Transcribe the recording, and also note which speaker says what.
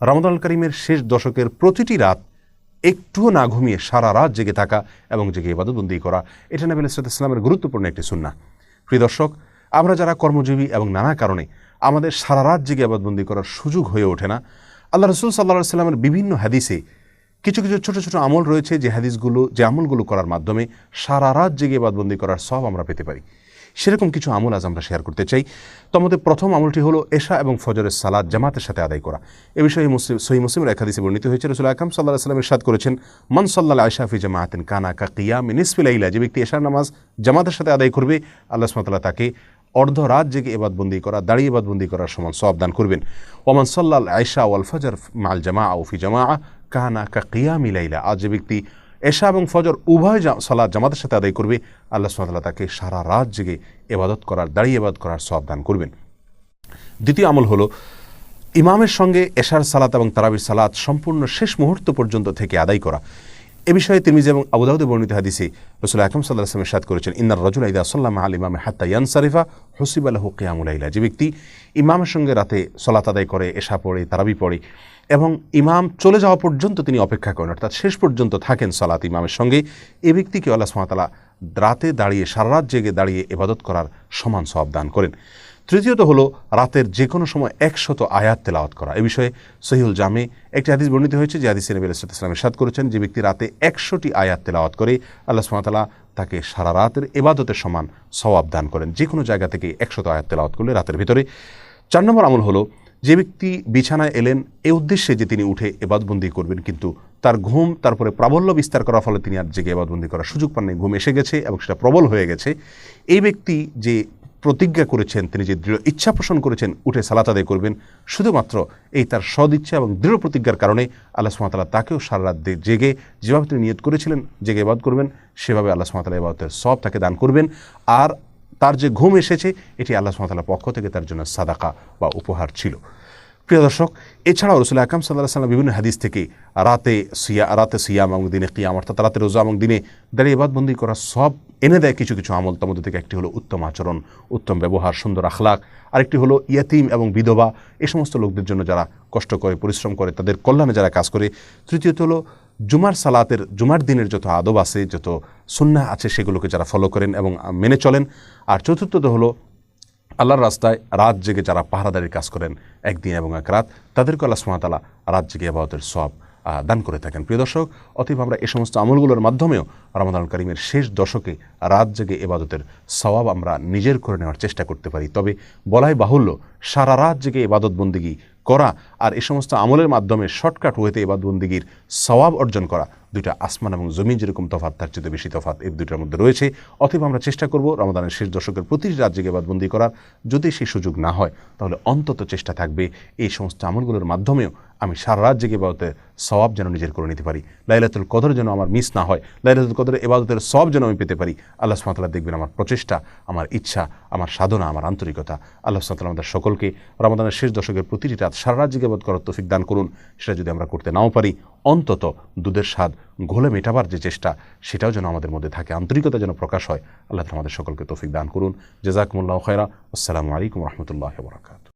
Speaker 1: রমাদানুল কারীমের শেষ দশকের প্রতিটি রাত একটুও না ঘুমিয়ে সারা রাত জেগে থাকা এবং জেগে ইবাদতবন্দি করা, এটা নবী আলাইহিস সালামের গুরুত্বপূর্ণ একটি সুন্নাহ। প্রিয় দর্শক, আমরা যারা কর্মজীবী এবং নানা কারণে আমাদের সারা রাত জেগে ইবাদতবন্দি করার সুযোগ হয়ে ওঠে না, আল্লাহ রাসূল সাল্লাল্লাহু আলাইহি সাল্লামের বিভিন্ন হাদিসে কিছু কিছু ছোট ছোট আমল রয়েছে যে আমলগুলো করার মাধ্যমে সারা রাত জেগে ইবাদতবন্দি করার সওয়াব আমরা পেতে পারি। সেরকম কিছু আমল আজ আমরা শেয়ার করতে চাই। তোমাদের প্রথম আমলটি হলো এশা এবং ফজরের সালাত জামাতের সাথে আদায় করা। এ বিষয়ে সহিহ মুসলিমের এক হাদিসে বর্ণিত হয়েছে, রাসূল আকরাম সাল্লাল্লাহু আলাইহি ওয়াসাল্লাম ইরশাদ করেছেন, মান সাল্লাল আশা ফি জামাআতিন কানা কা কিয়ামি নিসফি লাইলা। যে ব্যক্তি এশার নামাজ জামাতের সাথে আদায় করবে, আল্লাহ সুবহানাহু ওয়া তাআলা তাকে অর্ধ রাত জেগে ইবাদতবন্দি করা, দাঁড়িয়ে ইবাদতবন্দি করার সমান সওয়াব দান করবেন। ওমান সাল্লাল আশা ওয়াল ফজর মাল জামাআ ও ফি জামাআ কানা কা কিয়ামি লাইলা। আজ যে ব্যক্তি এশা এবং ফজর উভয় সালাত জামাতের সাথে আদায় করবে, আল্লাহ সুবহানাহু ওয়া তাআলা তাকে সারা রাত জেগে ইবাদত করার, দাঁড়িয়ে ইবাদত করার সওয়াব দান করবেন। দ্বিতীয় আমল হলো ইমামের সঙ্গে এশার সালাত এবং তারাবির সালাত সম্পূর্ণ শেষ মুহূর্ত পর্যন্ত থেকে আদায় করা। এ বিষয়ে তিরমিজি এবং আবু দাউদে বর্ণিত হাদিসে রাসূল আকরাম সাল্লাল্লাহু আলাইহি ওয়াসাল্লাম ইরশাদ করেছেন, ইন্নার রাজুলা ইযা সাল্লা মা'আল ইমামি হাত্তা ইয়ানসারিফা হুসিবা লাহু কিয়ামুল লাইলা। যে ব্যক্তি ইমামের সঙ্গে রাতে সালাত আদায় করে, এশা পড়ে, তারাবি পড়ে এবং ইমাম চলে যাওয়া পর্যন্ত তিনি অপেক্ষা করেন, অর্থাৎ শেষ পর্যন্ত থাকেন সালাত ইমামের সঙ্গে, এ ব্যক্তিকে আল্লাহ সুবহানাহু ওয়া তাআলা রাতে দাঁড়িয়ে, সারা রাত জেগে দাঁড়িয়ে ইবাদত করার সমান সওয়াব দান করেন। তৃতীয়ত হলো রাতের যে কোনো সময় 100 আয়াত তেলাওয়াত করা। এ বিষয়ে সহিহুল জামে একটি হাদিস বর্ণিত হয়েছে, যে হাদিসে নবী আলাইহিস সালাম ইরশাদ করেছেন, যে ব্যক্তি রাতে 100টি আয়াত তেলাওয়াত করে, আল্লাহ সুবহানাহু ওয়া তাআলা তাকে সারা রাতের ইবাদতের সমান সওয়াব দান করেন, যে কোনো জায়গা থেকে 100 আয়াত তেলাওয়াত করলে রাতের ভিতরে। 4 নম্বর আমল হলো, যে ব্যক্তি বিছানায় এলেন এ উদ্দেশ্যে যে তিনি উঠে ইবাদতবন্দি করবেন, কিন্তু তার ঘুম তারপরে প্রাবল্য বিস্তার করার ফলে তিনি আর জেগে ইবাদতবন্দি করার সুযোগ পান নাই, ঘুম এসে গেছে এবং সেটা প্রবল হয়ে গেছে, এই ব্যক্তি যে প্রতিজ্ঞা করেছেন, তিনি যে দৃঢ় ইচ্ছা পোষণ করেছেন উঠে সালাত আদায় করবেন, শুধুমাত্র এই তার সদিচ্ছা এবং দৃঢ় প্রতিজ্ঞার কারণে আল্লাহ সুবহানাহু ওয়া তাআলা তাকেও সারা রাত জেগে যেভাবে তিনি নিয়ত করেছিলেন জেগে ইবাদত করবেন, সেভাবে আল্লাহ সুবহানাহু ওয়া তাআলা ইবাদতের সওয়াব তাকে দান করবেন। আর তার যে ঘুম এসেছে, এটি আল্লাহ সুবহানাহু ওয়া তাআলার পক্ষ থেকে তার জন্য সাদাকা বা উপহার ছিল। প্রিয় দর্শক, এছাড়াও রাসূল আকরাম সাল্লাল্লাহু আলাইহি ওয়াসাল্লাম বিভিন্ন হাদিস থেকে রাতে সিয়াম এবং দিনে কিয়াম, অর্থাৎ রাতে রোজা এবং দিনে দাঁড়িয়ে ইবাদতবন্দি করার সব এনে দেয় কিছু কিছু আমল। তার মধ্যে থেকে একটি হলো উত্তম আচরণ, উত্তম ব্যবহার, সুন্দর আখলাক। আরেকটি হলো ইয়াতিম এবং বিধবা, এই সমস্ত লোকদের জন্য যারা কষ্ট করে, পরিশ্রম করে, তাদের কল্যাণে যারা কাজ করে। তৃতীয়ত হলো জুমার দিনের যত আদব আছে, যত সুন্নাহ আছে, সেগুলোকে যারা ফলো করেন এবং মেনে চলেন। আর চতুর্থত হলো আল্লাহর রাস্তায় রাত জেগে যারা পাহারাদারির কাজ করেন একদিন এবং এক রাত, তাদেরকে আল্লাহ সুবহানাহু ওয়া তাআলা রাত জেগে ইবাদতের সওয়াব দান করে থাকেন। প্রিয় দর্শক, অতএব আমরা এই সমস্ত আমলগুলোর মাধ্যমেও রমাদানুল কারীমের শেষ দশকে রাত জেগে ইবাদতের সওয়াব আমরা নিজের করে নেওয়ার চেষ্টা করতে পারি। তবে বলাই বাহুল্য, সারা রাত জেগে ইবাদত বন্দেগী করা আর এই সমস্ত আমলের মাধ্যমে শর্টকাট ওয়েতে ইবাদত বন্দেগীর সওয়াব অর্জন করা, দুইটা আসমান এবং জমিন যেরকম তফাৎ, তার চেয়ে বেশি তফাৎ এই দুইটার মধ্যে রয়েছে। অতএব আমরা চেষ্টা করব রমাদানের শেষ দশকের প্রতিটি রাত জেগে ইবাদতবন্দি করার। যদি সেই সুযোগ না হয়, তাহলে অন্তত চেষ্টা থাকবে এই সমস্ত আমলগুলোর মাধ্যমেও আমি সারা রাত জেগে ইবাদতের সওয়াব যেন নিজের করে নিতে পারি। লাইলাতুল কদর যেন আমার মিস না হয়, লাইলাতুল কদরের ইবাদতের সওয়াব যেন আমি পেতে পারি। আল্লাহ সুবহানাহু ওয়া তাআলা দেখবেন আমার প্রচেষ্টা, আমার ইচ্ছা, আমার সাধনা, আমার আন্তরিকতা। আল্লাহ সুবহানাহু ওয়া তাআলা আমাদের সকলকে রমাদানের শেষ দশকের প্রতিটি রাত সারা রাত জেগে ইবাদত করার তৌফিক দান করুন। সেটা যদি আমরা করতে নাও পারি, অন্তত দুধের স্বাদ ঘোলে মেটাবার যে চেষ্টা, সেটাও যেন আমাদের মধ্যে থাকে, আন্তরিকতা যেন প্রকাশ হয়। আল্লাহ তাআলা আমাদের সকলকে তৌফিক দান করুন। জাযাকুমুল্লাহু খায়রা। আসসালামু আলাইকুম ওয়া রাহমাতুল্লাহি ওয়া বারাকাতুহু।